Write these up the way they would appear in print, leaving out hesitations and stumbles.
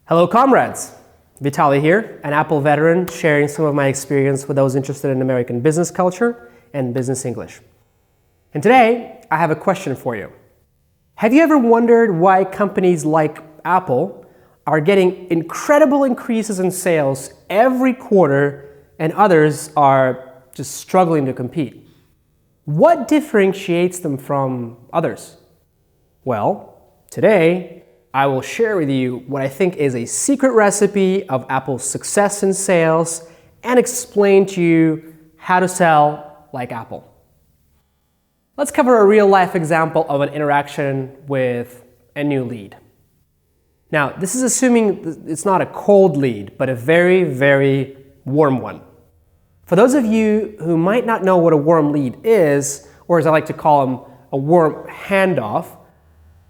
Hello comrades, Vitaly here, an Apple veteran sharing some of my experience with those interested in American business culture and business English. And today, I have a question for you. Have you ever wondered why companies like Apple are getting incredible increases in sales every quarter and others are just struggling to compete? What differentiates them from others? Well, today, I will share with you what I think is a secret recipe of Apple's success in sales and explain to you how to sell like Apple. Let's cover a real-life example of an interaction with a new lead. Now, this is assuming it's not a cold lead, but a very, very warm one. For those of you who might not know what a warm lead is, or as I like to call them, a warm handoff,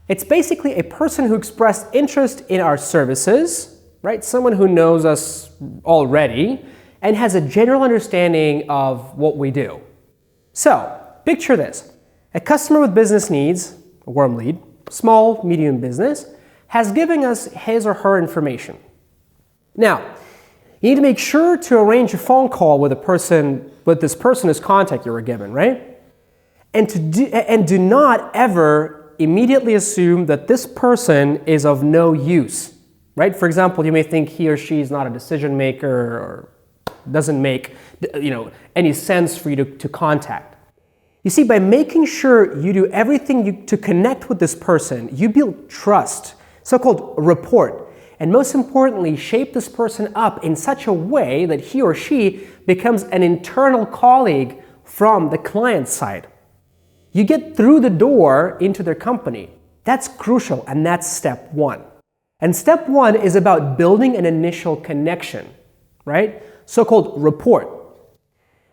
it's basically a person who expressed interest in our services, right? Someone who knows us already and has a general understanding of what we do. So, picture this. A customer with business needs, a warm lead, small, medium business, has given us his or her information. Now, you need to make sure to arrange a phone call with this person whose contact you were given, right? And do not ever immediately assume that this person is of no use, right? For example, you may think he or she is not a decision maker or doesn't make any sense for you to contact. You see, by making sure you do everything to connect with this person, you build trust, so-called rapport, and most importantly, shape this person up in such a way that he or she becomes an internal colleague from the client side. You get through the door into their company. That's crucial, and that's step one. And step one is about building an initial connection, right? So-called rapport.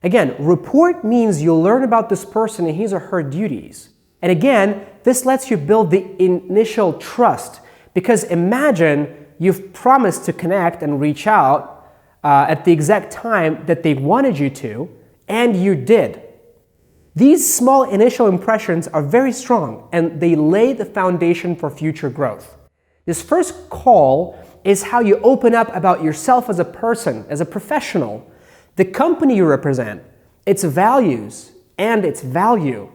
Again, rapport means you'll learn about this person and his or her duties. And again, this lets you build the initial trust, because imagine you've promised to connect and reach out at the exact time that they wanted you to, and you did. These small initial impressions are very strong, and they lay the foundation for future growth. This first call is how you open up about yourself as a person, as a professional, the company you represent, its values, and its value.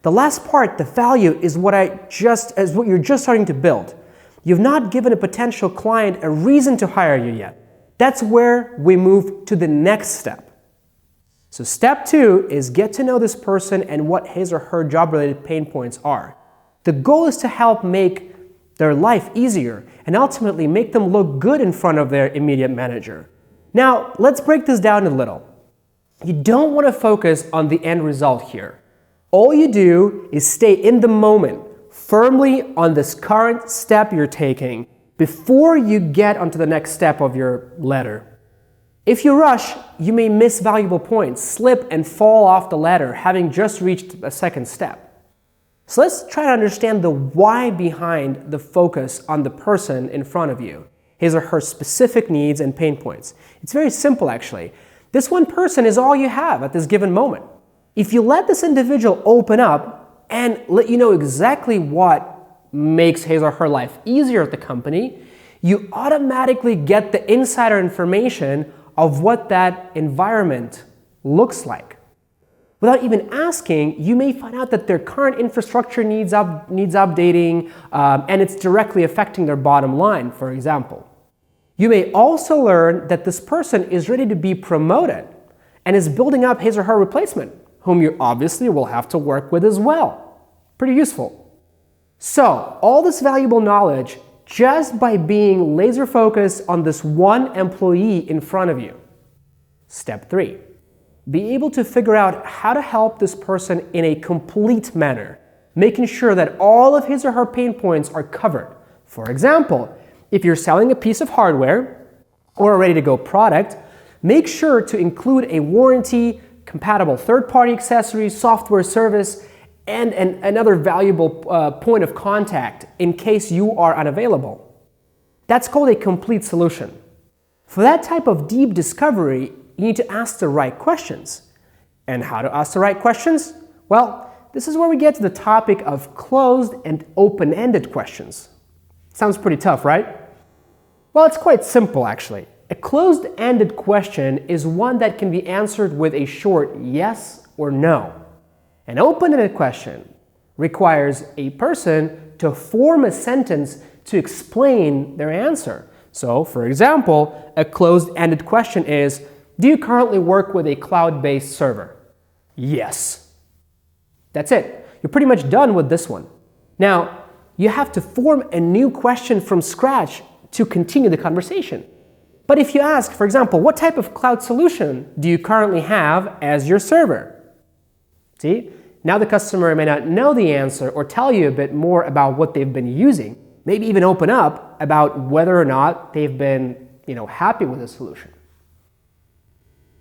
The last part, the value, is what you're just starting to build. You've not given a potential client a reason to hire you yet. That's where we move to the next step. So step two is get to know this person and what his or her job-related pain points are. The goal is to help make their life easier and ultimately make them look good in front of their immediate manager. Now, let's break this down a little. You don't want to focus on the end result here. All you do is stay in the moment, firmly on this current step you're taking before you get onto the next step of your letter. If you rush, you may miss valuable points, slip and fall off the ladder, having just reached a second step. So let's try to understand the why behind the focus on the person in front of you, his or her specific needs and pain points. It's very simple, actually. This one person is all you have at this given moment. If you let this individual open up and let you know exactly what makes his or her life easier at the company, you automatically get the insider information of what that environment looks like. Without even asking, you may find out that their current infrastructure needs updating, and it's directly affecting their bottom line, for example. You may also learn that this person is ready to be promoted and is building up his or her replacement, whom you obviously will have to work with as well. Pretty useful. So, all this valuable knowledge just by being laser focused on this one employee in front of you. Step three, be able to figure out how to help this person in a complete manner, making sure that all of his or her pain points are covered. For example, if you're selling a piece of hardware or a ready-to-go product, make sure to include a warranty, compatible third-party accessories, software service, and another valuable point of contact in case you are unavailable. That's called a complete solution. For that type of deep discovery, you need to ask the right questions. And how to ask the right questions? Well, this is where we get to the topic of closed and open-ended questions. Sounds pretty tough, right? Well, it's quite simple actually. A closed-ended question is one that can be answered with a short yes or no. An open-ended question requires a person to form a sentence to explain their answer. So, for example, a closed-ended question is, do you currently work with a cloud-based server? Yes. That's it. You're pretty much done with this one. Now, you have to form a new question from scratch to continue the conversation. But if you ask, for example, what type of cloud solution do you currently have as your server? See, now the customer may not know the answer or tell you a bit more about what they've been using, maybe even open up about whether or not they've been, happy with the solution.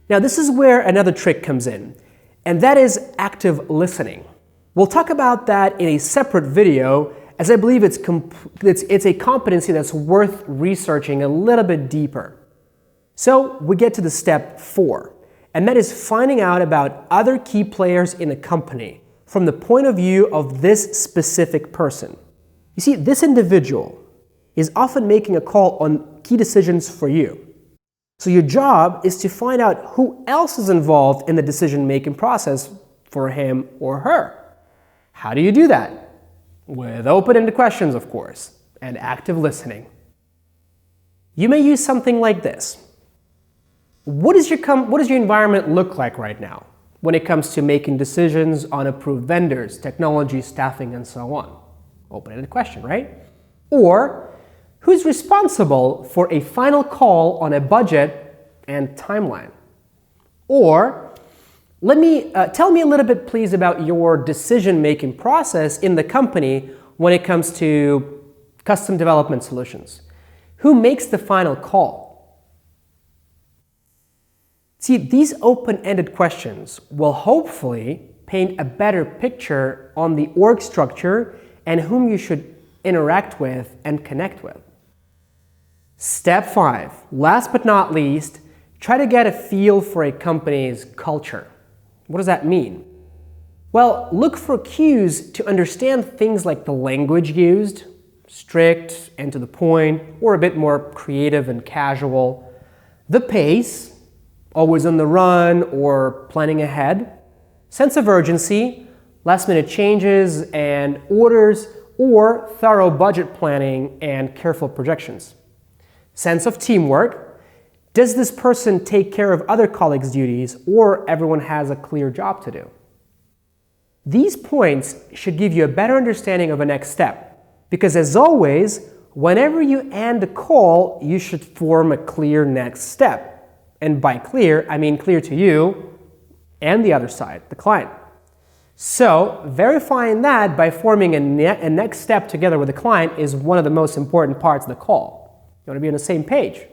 Now, this is where another trick comes in, and that is active listening. We'll talk about that in a separate video, as I believe it's a competency that's worth researching a little bit deeper. So we get to the step 4, and that is finding out about other key players in a company from the point of view of this specific person. You see, this individual is often making a call on key decisions for you. So your job is to find out who else is involved in the decision-making process for him or her. How do you do that? With open-ended questions, of course, and active listening. You may use something like this. What does your environment look like right now when it comes to making decisions on approved vendors, technology, staffing, and so on? Open-ended question, right? Or, who's responsible for a final call on a budget and timeline? Or, tell me a little bit, please, about your decision-making process in the company when it comes to custom development solutions. Who makes the final call? See, these open-ended questions will hopefully paint a better picture on the org structure and whom you should interact with and connect with. Step 5, last but not least, try to get a feel for a company's culture. What does that mean? Well, look for cues to understand things like the language used, strict and to the point, or a bit more creative and casual, the pace, always on the run or planning ahead, sense of urgency, last-minute changes and orders, or thorough budget planning and careful projections. Sense of teamwork. Does this person take care of other colleagues' duties, or everyone has a clear job to do? These points should give you a better understanding of a next step, because as always, whenever you end a call, you should form a clear next step. And by clear, I mean clear to you and the other side, the client. So, verifying that by forming a next step together with the client is one of the most important parts of the call. You want to be on the same page.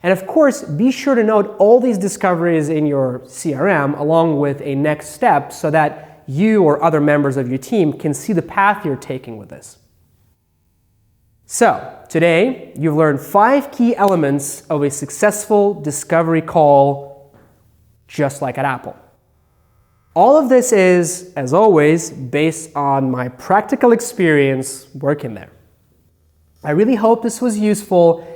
And of course, be sure to note all these discoveries in your CRM along with a next step so that you or other members of your team can see the path you're taking with this. So, today you've learned 5 key elements of a successful discovery call, just like at Apple. All of this is, as always, based on my practical experience working there. I really hope this was useful.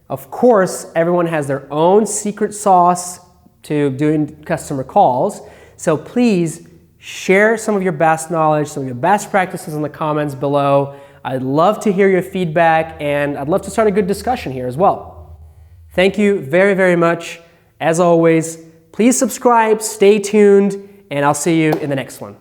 Of course, everyone has their own secret sauce to doing customer calls, so please share some of your best knowledge, some of your best practices in the comments below. I'd love to hear your feedback, and I'd love to start a good discussion here as well. Thank you very, very much. As always, please subscribe, stay tuned, and I'll see you in the next one.